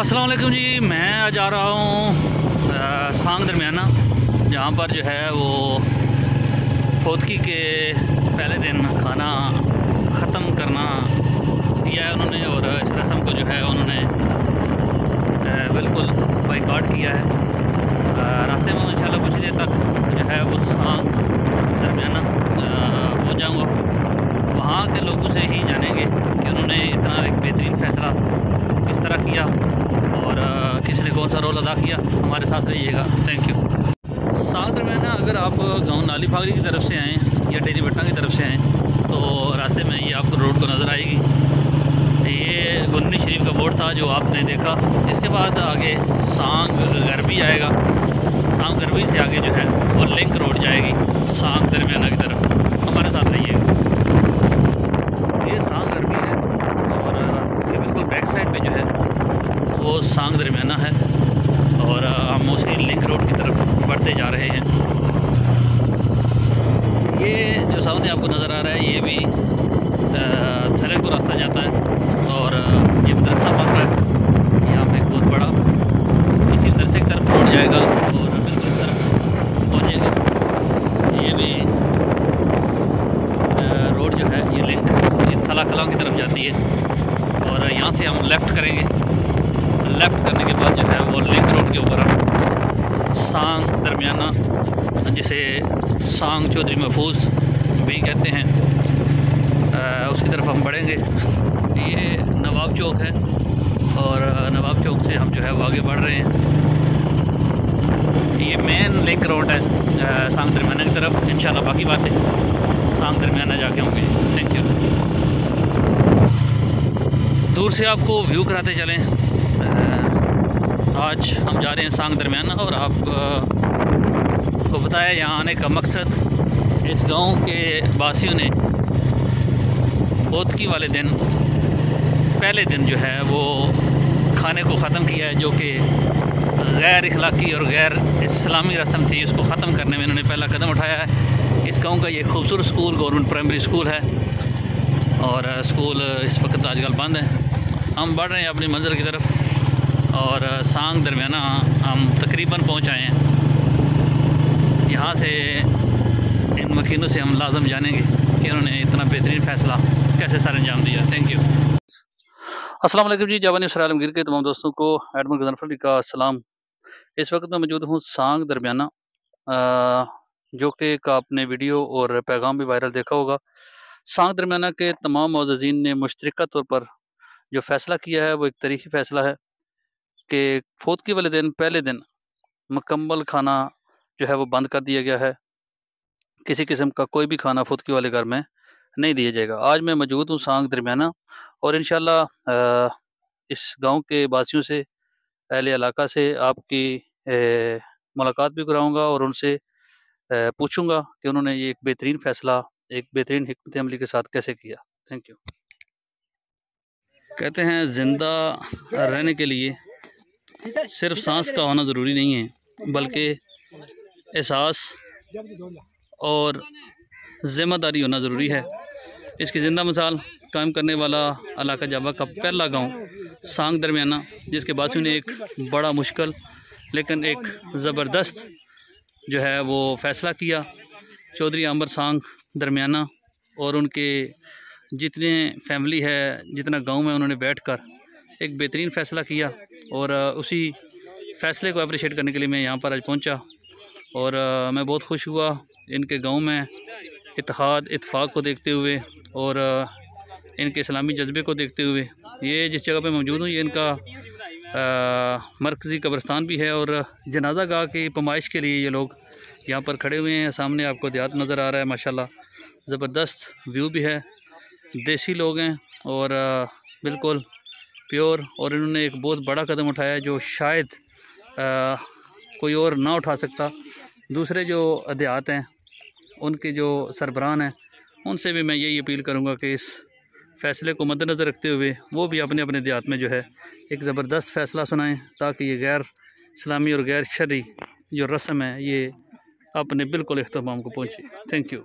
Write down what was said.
अस्सलाम वालेकुम जी। मैं आज आ रहा हूँ सांग दरमियाना, जहाँ पर जो है वो फोतकी के पहले दिन खाना ख़त्म करना दिया है उन्होंने, और इस रस्म को जो है उन्होंने बिल्कुल बाइकआउट किया है। रास्ते में इंशाल्लाह कुछ देर तक जो है वो सांग दरमियाना पहुँच जाऊँगा। वहाँ के लोगों से ही जानेंगे कि उन्होंने इतना एक बेहतरीन फ़ैसला किस तरह किया और किसने कौन सा रोल अदा किया। हमारे साथ रहिएगा। Thank you. सांग दरमियाना अगर आप गांव नाली फागली की तरफ से आएँ या डेरी भट्टा की तरफ से आएँ तो रास्ते में ये आपको रोड को नज़र आएगी। ये गुलनी शरीफ का बोर्ड था जो आपने देखा। इसके बाद आगे सांग गरबी आएगा। सांग गरबी से आगे जो है वो लिंक रोड जाएगी सांग दरमियाना की तरफ। हमारे साथ रहिएगा। ये सांग गरबी है और इसके बिल्कुल बैक साइड पे जो है वो सांग दरमियाना है और हम उसी लिंक रोड की तरफ बढ़ते जा रहे हैं। ये जो सामने आपको नज़र आ रहा है ये भी थले को रास्ता जाता है और ये मदरसा बन रहा है यहाँ पे बहुत बड़ा। इसी मदरसे की तरफ रोड जाएगा और बिल्कुल इस तरफ पहुँचेगा। ये भी रोड जो है ये लिंक ये थला कलां की तरफ जाती है और यहाँ से हम लेफ़्ट करेंगे। लेफ़्ट करने के बाद जो है वो लिंक रोड के ऊपर हम सांग दरमियाना, जिसे सांग चौधरी महफूज भी कहते हैं, उसकी तरफ हम बढ़ेंगे। ये नवाब चौक है और नवाब चौक से हम जो है वो आगे बढ़ रहे हैं। ये मेन लिंक रोड है सांग दरमियाना की तरफ। इंशाल्लाह बाकी बातें सांग दरमियाना जाके होंगे। Thank you. दूर से आपको व्यू कराते चलें। आज हम जा रहे हैं सांग दरमियाना और आप को बताया यहाँ आने का मकसद, इस गांव के वासियों ने फोतकी वाले दिन पहले दिन जो है वो खाने को ख़त्म किया है, जो कि गैर इखलाकी और गैर इस्लामी रस्म थी। उसको ख़त्म करने में इन्होंने पहला कदम उठाया है। इस गांव का ये खूबसूरत स्कूल गवर्नमेंट प्राइमरी स्कूल है और स्कूल इस वक्त आजकल बंद है। हम बढ़ रहे हैं अपनी मंजिल की तरफ और सांग दरमियाना हम तकरीबन पहुँच आए हैं। यहाँ से इन वकीलों से हम लाजम जानेंगे कि उन्होंने इतना बेहतरीन फ़ैसला कैसे सर अंजाम दिया। Thank you. अस्सलाम वालेकुम जी। जावानी इसराइल आलमगीर के तमाम दोस्तों को एडमिन गजनफर अली का सलाम। इस वक्त मैं मौजूद हूँ सांग दरमियाना, जो कि एक आपने वीडियो और पैगाम भी वायरल देखा होगा। सांग दरमियाना के तमाम मुअज़्ज़िज़ीन ने मुश्तरका तौर पर जो फ़ैसला किया है वो एक तारीख़ी फ़ैसला है कि फोतकी वाले दिन पहले दिन मुकम्मल खाना जो है वो बंद कर दिया गया है। किसी किस्म का कोई भी खाना फोतकी वाले घर में नहीं दिया जाएगा। आज मैं मौजूद हूँ सांग दरमियाना और इंशाल्लाह इस गांव के वासियों से, अहले इलाका से आपकी मुलाकात भी कराऊंगा और उनसे पूछूंगा कि उन्होंने ये एक बेहतरीन फ़ैसला एक बेहतरीन हिकमत अमली के साथ कैसे किया। Thank you. कहते हैं ज़िंदा रहने के लिए सिर्फ सांस का होना ज़रूरी नहीं है, बल्कि एहसास और ज़िम्मेदारी होना ज़रूरी है। इसकी ज़िंदा मिसाल कायम करने वाला इलाका जावा का पहला गांव सांग दरमियाना, जिसके वासियों ने एक बड़ा मुश्किल लेकिन एक ज़बरदस्त जो है वो फ़ैसला किया। चौधरी आंबर सांग दरमियाना और उनके जितने फैमिली है, जितना गांव में, उन्होंने बैठकर एक बेहतरीन फ़ैसला किया और उसी फ़ैसले को अप्रिशिएट करने के लिए मैं यहाँ पर आज पहुँचा और मैं बहुत खुश हुआ इनके गांव में इत्तेहाद इत्तेफाक को देखते हुए और इनके इस्लामी जज्बे को देखते हुए। ये जिस जगह पे मौजूद हूँ ये इनका मरकज़ी कब्रिस्तान भी है और जनाजा गाह की पमाइश के लिए ये लोग यहाँ पर खड़े हुए हैं। सामने आपको देहात नज़र आ रहा है। माशाल्लाह ज़बरदस्त व्यू भी है। देसी लोग हैं और बिल्कुल प्योर, और इन्होंने एक बहुत बड़ा कदम उठाया है जो शायद कोई और ना उठा सकता। दूसरे जो देहात हैं उनके जो सरबराह हैं उनसे भी मैं यही अपील करूंगा कि इस फ़ैसले को मद्देनज़र रखते हुए वो भी अपने अपने देहात में जो है एक ज़बरदस्त फ़ैसला सुनाएं, ताकि ये गैर इस्लामी और गैर शरई जो रस्म है ये अपने बिल्कुल इख्तिताम को पहुँचे। Thank you.